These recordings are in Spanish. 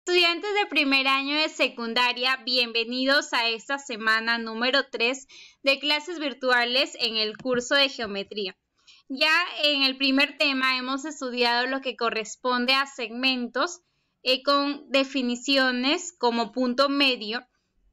Estudiantes de primer año de secundaria, bienvenidos a esta semana número 3 de clases virtuales en el curso de geometría. Ya en el primer tema hemos estudiado lo que corresponde a segmentos con definiciones como punto medio,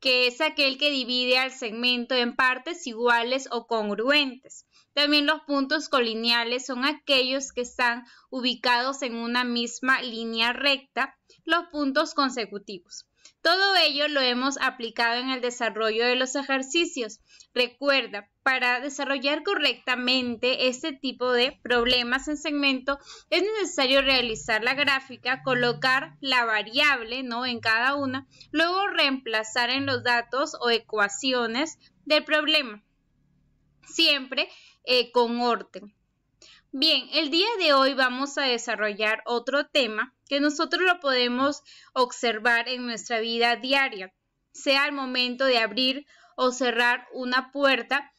que es aquel que divide al segmento en partes iguales o congruentes. También los puntos colineales son aquellos que están ubicados en una misma línea recta, los puntos consecutivos. Todo ello lo hemos aplicado en el desarrollo de los ejercicios. Recuerda, para desarrollar correctamente este tipo de problemas en segmento es necesario realizar la gráfica, colocar la variable, en cada una, luego reemplazar en los datos o ecuaciones del problema, siempre con orden. Bien, el día de hoy vamos a desarrollar otro tema que nosotros lo podemos observar en nuestra vida diaria, sea al momento de abrir o cerrar una puerta.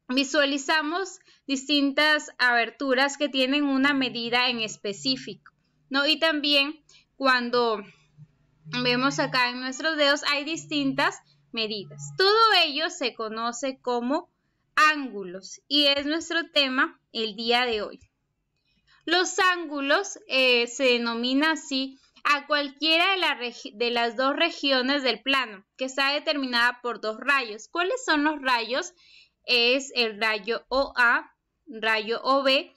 Visualizamos distintas aberturas que tienen una medida en específico, Y también cuando vemos acá en nuestros dedos hay distintas medidas. Todo ello se conoce como ángulos y es nuestro tema el día de hoy. Los ángulos se denomina así a cualquiera de las dos regiones del plano que está determinada por dos rayos. ¿Cuáles son los rayos? Es el rayo OA, rayo OB,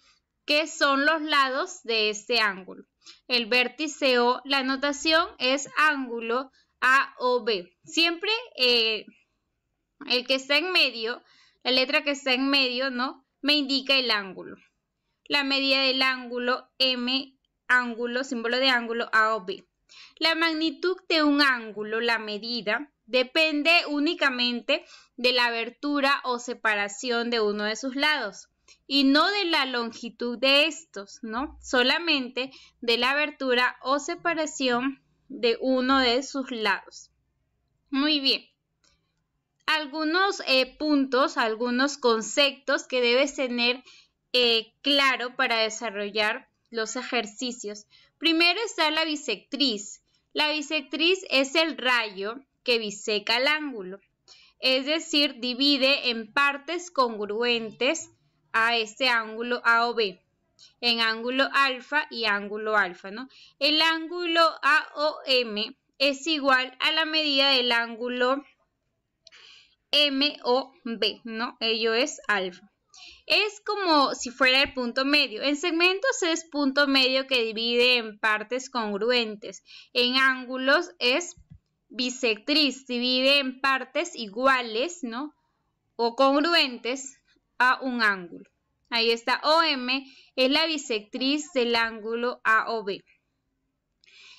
que son los lados de este ángulo. El vértice O, la notación es ángulo AOB. Siempre el que está en medio, la letra que está en medio, me indica el ángulo. La medida del ángulo M, ángulo, símbolo de ángulo AOB. La magnitud de un ángulo, la medida, depende únicamente de la abertura o separación de uno de sus lados y no de la longitud de estos, solamente de la abertura o separación de uno de sus lados. Muy bien. Algunos puntos, algunos conceptos que debes tener claro para desarrollar los ejercicios. Primero está la bisectriz. La bisectriz es el rayo que biseca el ángulo, es decir, divide en partes congruentes a este ángulo AOB, en ángulo alfa y ángulo alfa, El ángulo AOM es igual a la medida del ángulo MOB, Ello es alfa. Es como si fuera el punto medio. En segmentos es punto medio que divide en partes congruentes. En ángulos es bisectriz, divide en partes iguales, o congruentes a un ángulo. Ahí está, OM es la bisectriz del ángulo AOB.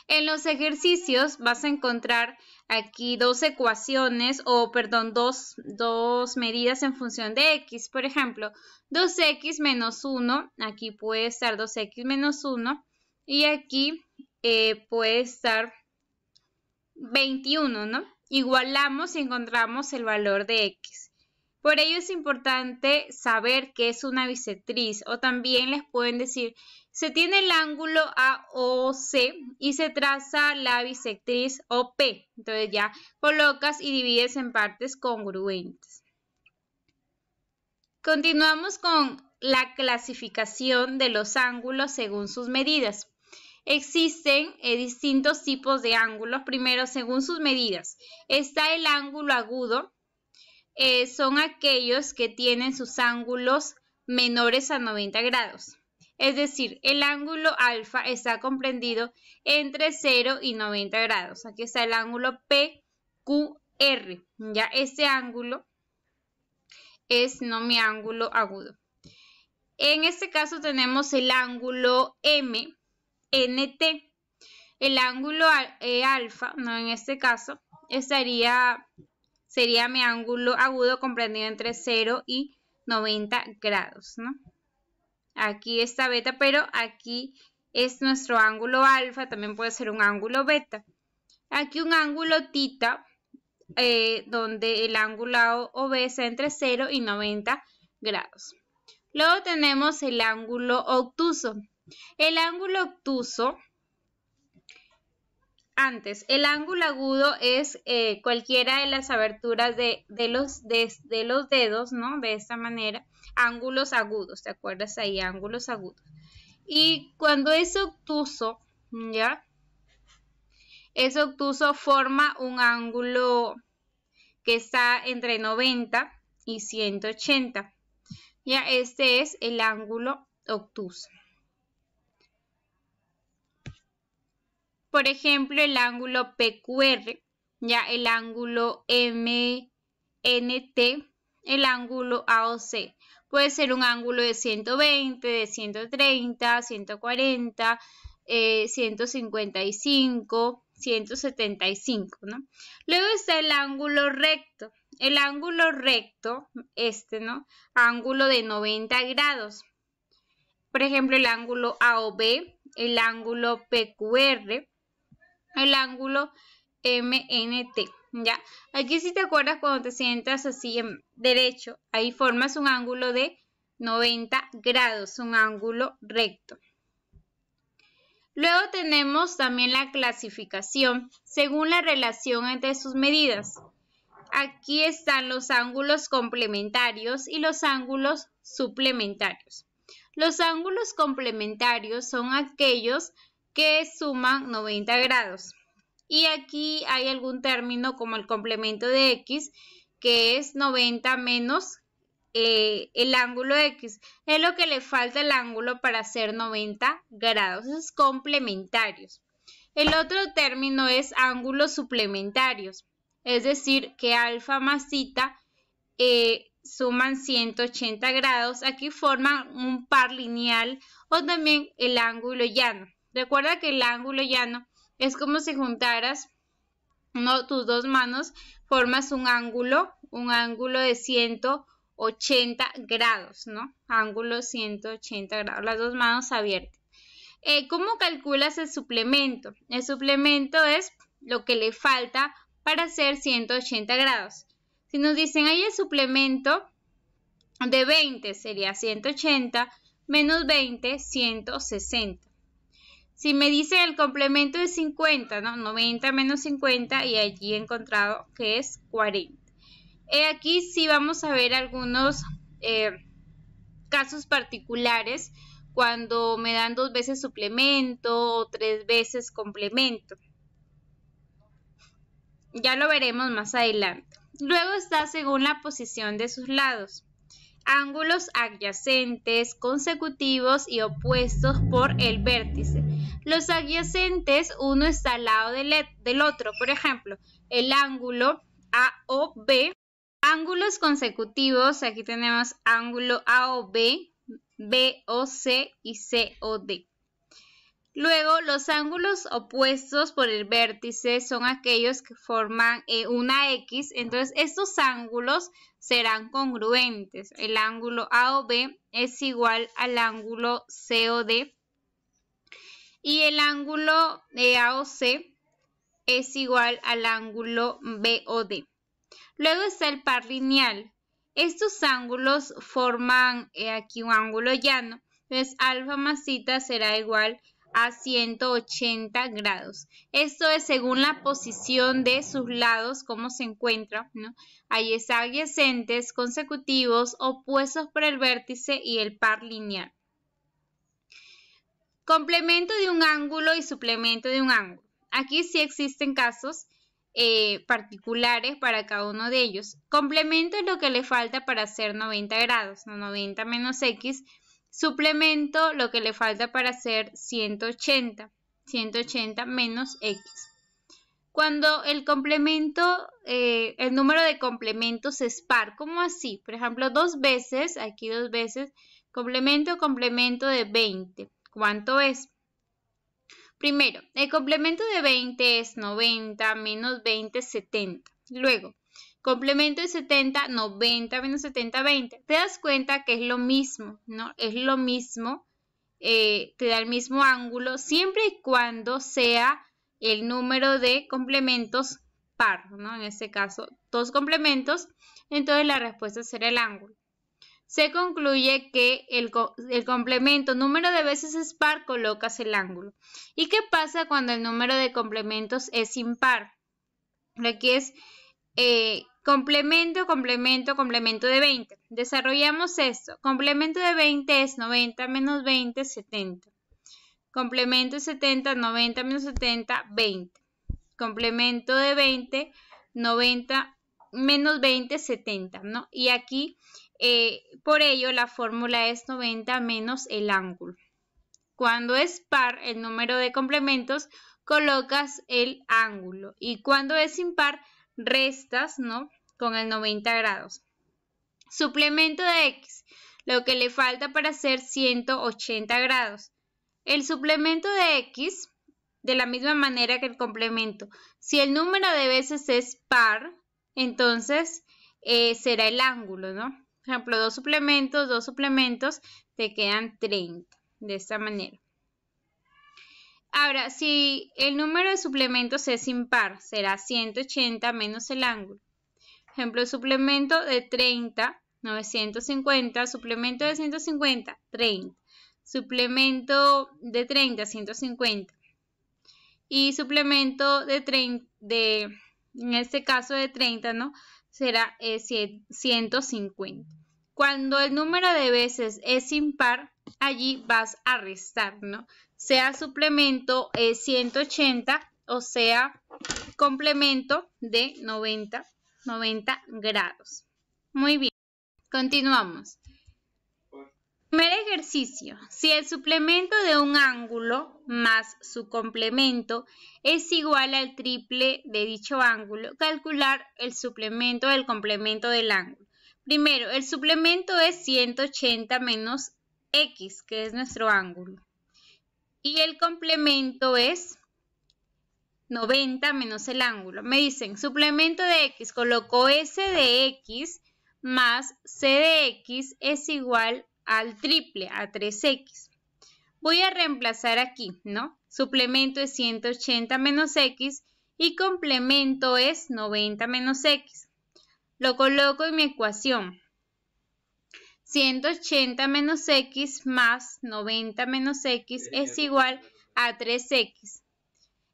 En los ejercicios vas a encontrar aquí dos ecuaciones dos medidas en función de x. Por ejemplo, 2x menos 1, aquí puede estar 2x menos 1 y aquí puede estar 21, Igualamos y encontramos el valor de x. Por ello es importante saber qué es una bisectriz, o también les pueden decir, se tiene el ángulo AOC y se traza la bisectriz OP. Entonces ya colocas y divides en partes congruentes. Continuamos con la clasificación de los ángulos según sus medidas. Existen distintos tipos de ángulos. Primero, según sus medidas, está el ángulo agudo. Son aquellos que tienen sus ángulos menores a 90 grados. Es decir, el ángulo alfa está comprendido entre 0 y 90 grados. Aquí está el ángulo PQR. Ya este ángulo es mi ángulo agudo. En este caso tenemos el ángulo MNT. El ángulo alfa, en este caso, sería mi ángulo agudo comprendido entre 0 y 90 grados, Aquí está beta, pero aquí es nuestro ángulo alfa, también puede ser un ángulo beta. Aquí un ángulo tita, donde el ángulo AOB está entre 0 y 90 grados. Luego tenemos el ángulo obtuso. El ángulo obtuso antes, el ángulo agudo es cualquiera de las aberturas de los dedos, ¿no? De esta manera, ángulos agudos, ¿te acuerdas ahí? Ángulos agudos. Y cuando es obtuso, ¿ya? Es obtuso forma un ángulo que está entre 90 y 180. Ya, este es el ángulo obtuso. Por ejemplo, el ángulo PQR, ya el ángulo MNT, el ángulo AOC. Puede ser un ángulo de 120, de 130, 140, 155, 175, ¿no? Luego está el ángulo recto. El ángulo recto, ¿no? Ángulo de 90 grados. Por ejemplo, el ángulo AOB, el ángulo PQR, el ángulo MNT, ¿ya? Aquí si te acuerdas cuando te sientas así en derecho, ahí formas un ángulo de 90 grados, un ángulo recto. Luego tenemos también la clasificación según la relación entre sus medidas. Aquí están los ángulos complementarios y los ángulos suplementarios. Los ángulos complementarios son aquellos que suman 90 grados. Y aquí hay algún término como el complemento de X, que es 90 menos el ángulo X. Es lo que le falta al ángulo para hacer 90 grados. Esos complementarios. El otro término es ángulos suplementarios. Es decir, que alfa más zeta suman 180 grados. Aquí forman un par lineal o también el ángulo llano. Recuerda que el ángulo llano es como si juntaras tus dos manos, formas un ángulo de 180 grados, ¿no? Ángulo 180 grados, las dos manos abiertas. ¿Cómo calculas el suplemento? El suplemento es lo que le falta para hacer 180 grados. Si nos dicen ahí el suplemento de 20 sería 180 menos 20, 160. Si me dicen el complemento de 50, ¿no? 90 menos 50 y allí he encontrado que es 40. Aquí sí vamos a ver algunos casos particulares cuando me dan 2 veces suplemento o 3 veces complemento. Ya lo veremos más adelante. Luego está según la posición de sus lados. Ángulos adyacentes, consecutivos y opuestos por el vértice. Los adyacentes, uno está al lado del otro. Por ejemplo, el ángulo AOB. Ángulos consecutivos, aquí tenemos ángulo AOB, BOC y COD. Luego, los ángulos opuestos por el vértice son aquellos que forman una X. Entonces, estos ángulos serán congruentes. El ángulo AOB es igual al ángulo COD. Y el ángulo AOC es igual al ángulo BOD. Luego está el par lineal. Estos ángulos forman aquí un ángulo llano. Entonces, alfa más zeta será igual a 180 grados. Esto es según la posición de sus lados, cómo se encuentra, ¿no? Ahí está adyacentes, consecutivos, opuestos por el vértice y el par lineal. Complemento de un ángulo y suplemento de un ángulo. Aquí sí existen casos particulares para cada uno de ellos. Complemento es lo que le falta para hacer 90 grados, ¿no? 90 menos X. Suplemento, lo que le falta para hacer 180. 180 menos X. Cuando el complemento, el número de complementos es par, ¿cómo así? Por ejemplo, 2 veces, aquí 2 veces, complemento de 20. ¿Cuánto es? Primero, el complemento de 20 es 90 menos 20, 70. Luego, complemento de 70, 90 menos 70, 20. Te das cuenta que es lo mismo, ¿no? Es lo mismo, te da el mismo ángulo, siempre y cuando sea el número de complementos par, ¿no? En este caso, 2 complementos, entonces la respuesta será el ángulo. se concluye que el complemento número de veces es par, colocas el ángulo. ¿Y qué pasa cuando el número de complementos es impar? Aquí es complemento, complemento, complemento de 20. Desarrollamos esto. Complemento de 20 es 90 menos 20, 70. Complemento de 70, 90 menos 70, 20. Complemento de 20, 90 menos 20, 70, ¿no? Y aquí, por ello, la fórmula es 90 menos el ángulo. Cuando es par el número de complementos, colocas el ángulo. Y cuando es impar, restas, ¿no? Con el 90 grados. Suplemento de X, lo que le falta para hacer 180 grados. El suplemento de X, de la misma manera que el complemento, si el número de veces es par, entonces será el ángulo, ¿no? Por ejemplo, dos suplementos, te quedan 30, de esta manera. Ahora, si el número de suplementos es impar, será 180 menos el ángulo. Ejemplo, suplemento de 30, 950, suplemento de 150, 30. Suplemento de 30, 150. Y suplemento de 30, en este caso de 30, ¿no? Será 150. Cuando el número de veces es impar, allí vas a restar, ¿no? Sea suplemento 180 o sea complemento de 90 grados. Muy bien, continuamos. Primer ejercicio. Si el suplemento de un ángulo más su complemento es igual al triple de dicho ángulo, calcular el suplemento del complemento del ángulo. Primero, el suplemento es 180 menos X, que es nuestro ángulo. Y el complemento es 90 menos el ángulo. Me dicen, suplemento de X, coloco S de X más C de X es igual al triple, a 3X. Voy a reemplazar aquí, ¿no? Suplemento es 180 menos X y complemento es 90 menos X. Lo coloco en mi ecuación. 180 menos X más 90 menos X es igual a 3X.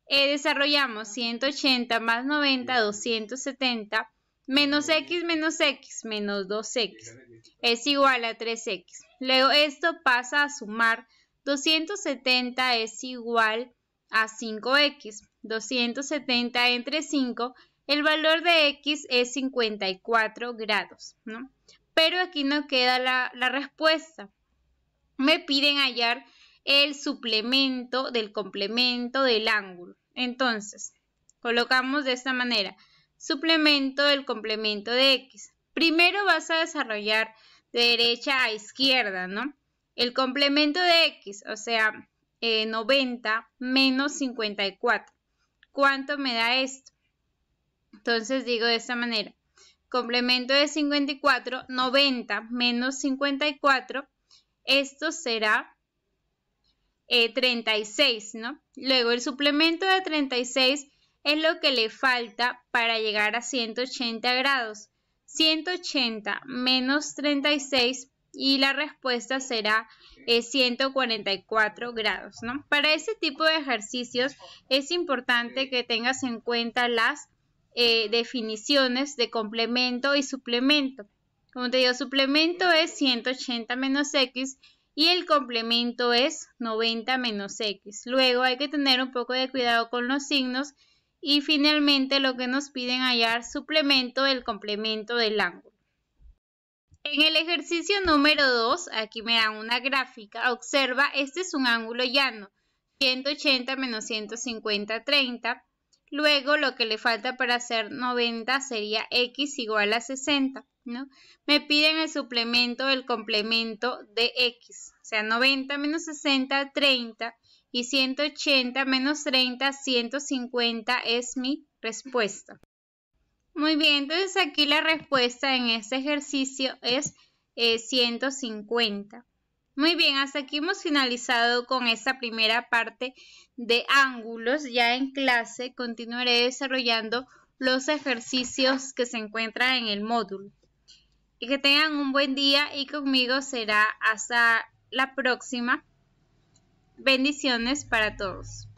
Desarrollamos 180 más 90, 270, menos X, menos 2X, es igual a 3X. Luego esto pasa a sumar, 270 es igual a 5X, 270 entre 5, el valor de X es 54 grados, ¿no? Pero aquí no queda la respuesta. Me piden hallar el suplemento del complemento del ángulo. Entonces, colocamos de esta manera, suplemento del complemento de X. Primero vas a desarrollar de derecha a izquierda, ¿no? El complemento de X, o sea, 90 menos 54. ¿Cuánto me da esto? Entonces digo de esta manera, complemento de 54, 90 menos 54, esto será 36, ¿no? Luego el suplemento de 36 es lo que le falta para llegar a 180 grados. 180 menos 36 y la respuesta será 144 grados, ¿no? Para ese tipo de ejercicios es importante que tengas en cuenta las definiciones de complemento y suplemento. Como te digo, suplemento es 180 menos X y el complemento es 90 menos X. Luego hay que tener un poco de cuidado con los signos y finalmente lo que nos piden hallar suplemento del complemento del ángulo. En el ejercicio número 2, aquí me dan una gráfica, observa, este es un ángulo llano, 180 menos 150, 30. Luego lo que le falta para hacer 90 sería X igual a 60, ¿no? Me piden el suplemento del complemento de X, o sea, 90 menos 60, 30 y 180 menos 30, 150 es mi respuesta. Muy bien, entonces aquí la respuesta en este ejercicio es 150. Muy bien, hasta aquí hemos finalizado con esta primera parte de ángulos. Ya en clase continuaré desarrollando los ejercicios que se encuentran en el módulo. y que tengan un buen día y conmigo será hasta la próxima. Bendiciones para todos.